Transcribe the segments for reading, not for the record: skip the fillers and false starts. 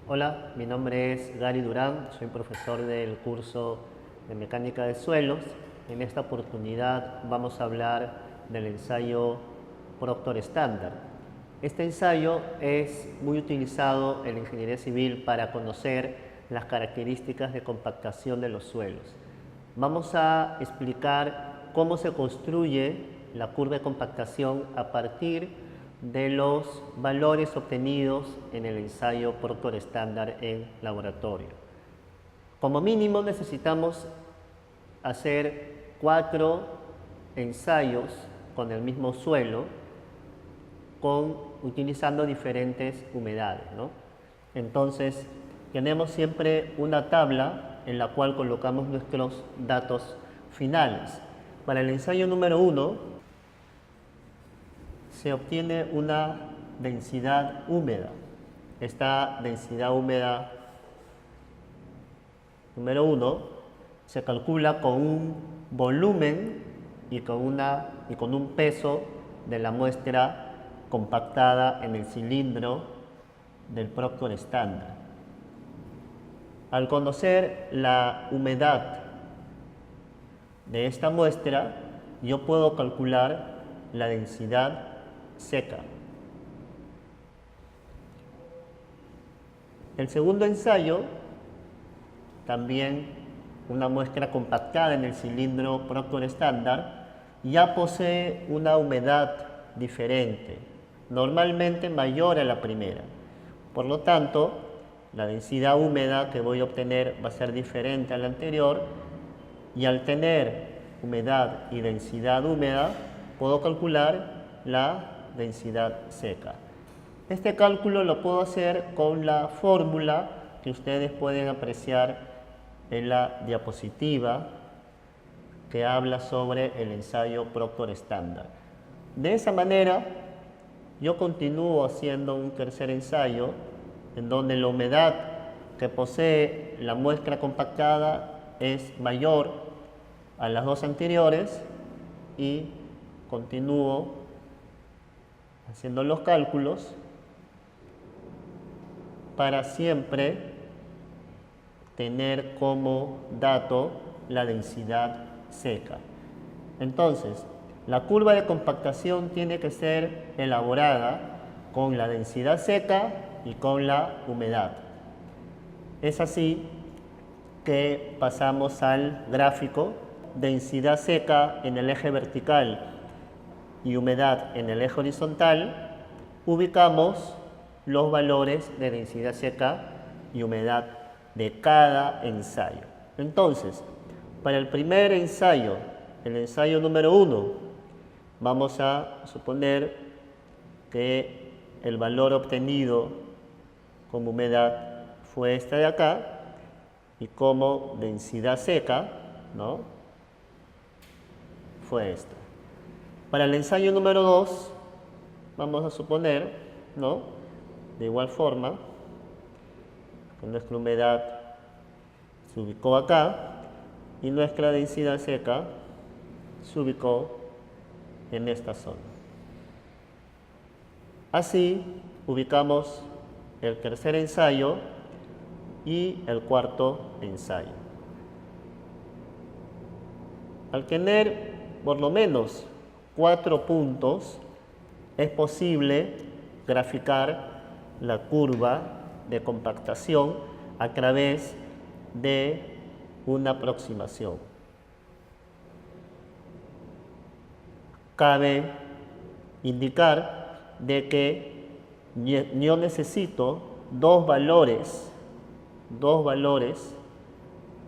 Hola, mi nombre es Gary Durán, soy profesor del curso de Mecánica de Suelos. En esta oportunidad vamos a hablar del ensayo Proctor Standard. Este ensayo es muy utilizado en la ingeniería civil para conocer las características de compactación de los suelos. Vamos a explicar cómo se construye la curva de compactación a partir de los valores obtenidos en el ensayo Proctor Standard en laboratorio. Como mínimo necesitamos hacer 4 ensayos con el mismo suelo, utilizando diferentes humedades, ¿no? Entonces, tenemos siempre una tabla en la cual colocamos nuestros datos finales. Para el ensayo número 1, se obtiene una densidad húmeda. Esta densidad húmeda número 1 se calcula con un volumen y con un peso de la muestra compactada en el cilindro del Proctor Standard. Al conocer la humedad de esta muestra, yo puedo calcular la densidad seca. El segundo ensayo, también una muestra compactada en el cilindro Proctor Standard, ya posee una humedad diferente, normalmente mayor a la primera. Por lo tanto, la densidad húmeda que voy a obtener va a ser diferente a la anterior, y al tener humedad y densidad húmeda, puedo calcular la densidad seca. Este cálculo lo puedo hacer con la fórmula que ustedes pueden apreciar en la diapositiva que habla sobre el ensayo Proctor Standard. De esa manera, yo continúo haciendo un tercer ensayo en donde la humedad que posee la muestra compactada es mayor a las dos anteriores y continúo haciendo los cálculos para siempre tener como dato la densidad seca. Entonces, la curva de compactación tiene que ser elaborada con la densidad seca y con la humedad. Es así que pasamos al gráfico: densidad seca en el eje vertical y humedad en el eje horizontal. Ubicamos los valores de densidad seca y humedad de cada ensayo. Entonces, para el primer ensayo, el ensayo número 1, vamos a suponer que el valor obtenido como humedad fue esta de acá, y como densidad seca, ¿no?, fue esta. Para el ensayo número 2, vamos a suponer, ¿no?, de igual forma, que nuestra humedad se ubicó acá y nuestra densidad seca se ubicó en esta zona. Así ubicamos el tercer ensayo y el cuarto ensayo. Al tener por lo menos 4 puntos, es posible graficar la curva de compactación a través de una aproximación. Cabe indicar de que yo necesito dos valores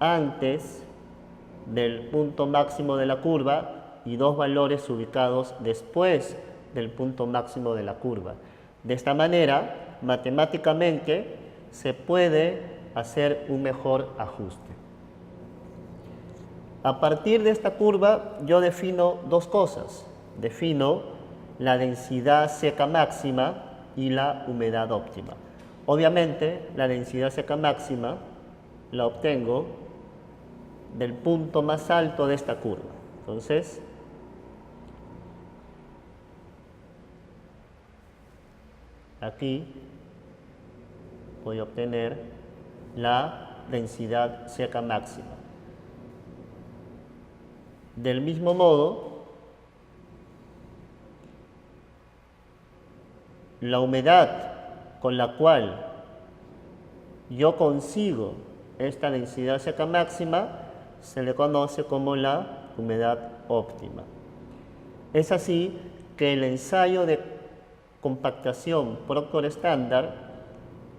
antes del punto máximo de la curva y dos valores ubicados después del punto máximo de la curva. De esta manera, matemáticamente, se puede hacer un mejor ajuste. A partir de esta curva, yo defino dos cosas. Defino la densidad seca máxima y la humedad óptima. Obviamente, la densidad seca máxima la obtengo del punto más alto de esta curva. Entonces, aquí voy a obtener la densidad seca máxima. Del mismo modo, la humedad con la cual yo consigo esta densidad seca máxima se le conoce como la humedad óptima. Es así que el ensayo de compactación Proctor estándar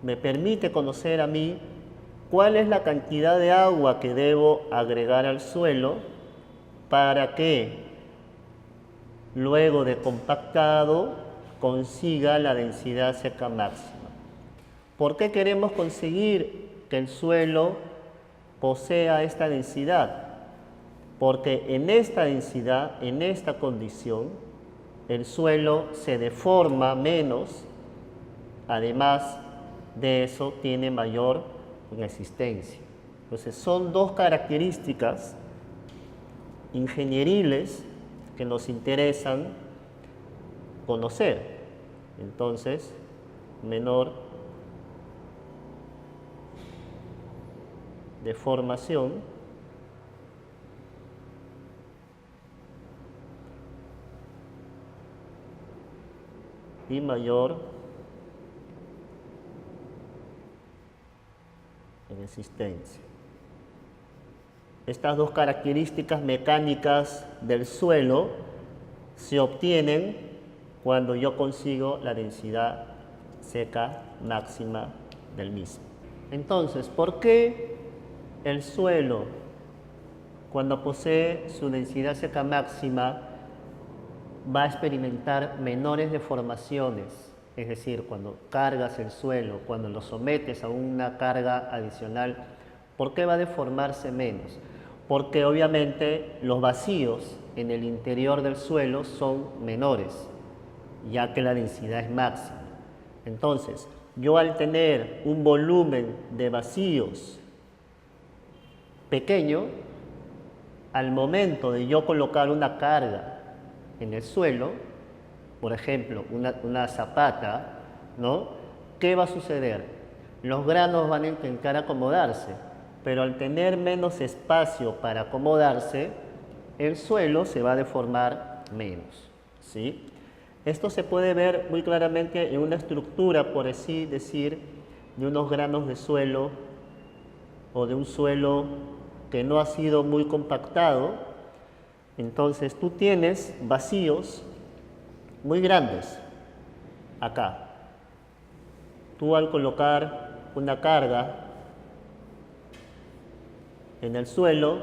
me permite conocer a mí cuál es la cantidad de agua que debo agregar al suelo para que luego de compactado consiga la densidad seca máxima. ¿Por qué queremos conseguir que el suelo posea esta densidad? Porque en esta densidad, en esta condición, el suelo se deforma menos, además de eso tiene mayor resistencia. Entonces son dos características ingenieriles que nos interesan conocer. Entonces, menor deformación y mayor resistencia. Estas dos características mecánicas del suelo se obtienen cuando yo consigo la densidad seca máxima del mismo. Entonces, ¿por qué el suelo, cuando posee su densidad seca máxima, va a experimentar menores deformaciones? Es decir, cuando cargas el suelo, cuando lo sometes a una carga adicional, ¿por qué va a deformarse menos? Porque obviamente los vacíos en el interior del suelo son menores, ya que la densidad es máxima. Entonces, yo al tener un volumen de vacíos pequeño, al momento de yo colocar una carga en el suelo, por ejemplo, una zapata, ¿no? ¿Qué va a suceder? Los granos van a intentar acomodarse, pero al tener menos espacio para acomodarse, el suelo se va a deformar menos, ¿sí? Esto se puede ver muy claramente en una estructura, por así decir, de unos granos de suelo o de un suelo que no ha sido muy compactado. Entonces tú tienes vacíos muy grandes acá. Tú al colocar una carga en el suelo,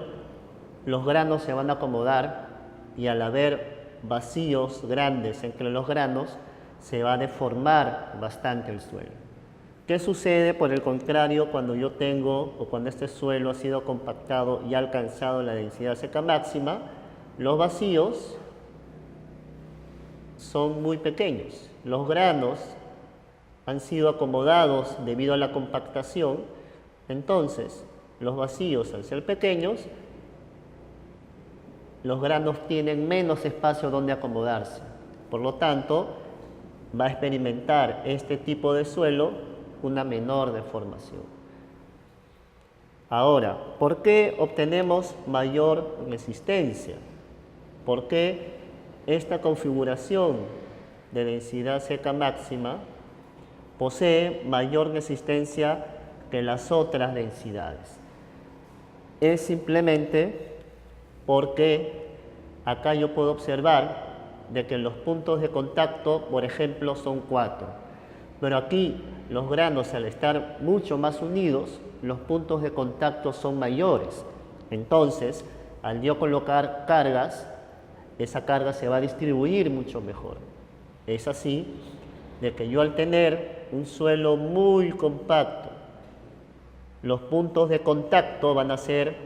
los granos se van a acomodar y al haber vacíos grandes entre los granos, se va a deformar bastante el suelo. ¿Qué sucede, por el contrario, cuando yo tengo o cuando este suelo ha sido compactado y ha alcanzado la densidad seca máxima? Los vacíos son muy pequeños. Los granos han sido acomodados debido a la compactación. Entonces, los vacíos, al ser pequeños, los granos tienen menos espacio donde acomodarse. Por lo tanto, va a experimentar este tipo de suelo una menor deformación. Ahora, ¿por qué obtenemos mayor resistencia? ¿Por qué esta configuración de densidad seca máxima posee mayor resistencia que las otras densidades? Es simplemente porque acá yo puedo observar de que los puntos de contacto, por ejemplo, son 4. Pero aquí los granos, al estar mucho más unidos, los puntos de contacto son mayores. Entonces, al yo colocar cargas, esa carga se va a distribuir mucho mejor. Es así de que yo al tener un suelo muy compacto, los puntos de contacto van a ser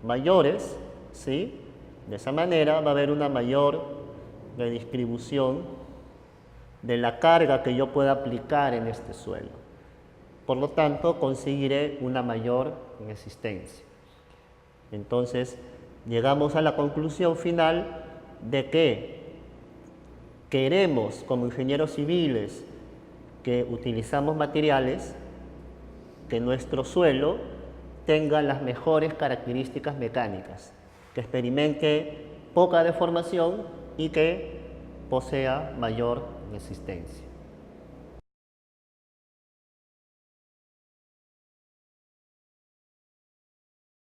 mayores, ¿sí? De esa manera va a haber una mayor redistribución de la carga que yo pueda aplicar en este suelo. Por lo tanto, conseguiré una mayor resistencia. Entonces, llegamos a la conclusión final de que queremos, como ingenieros civiles, que utilizamos materiales que nuestro suelo tenga las mejores características mecánicas, que experimente poca deformación y que posea mayor resistencia.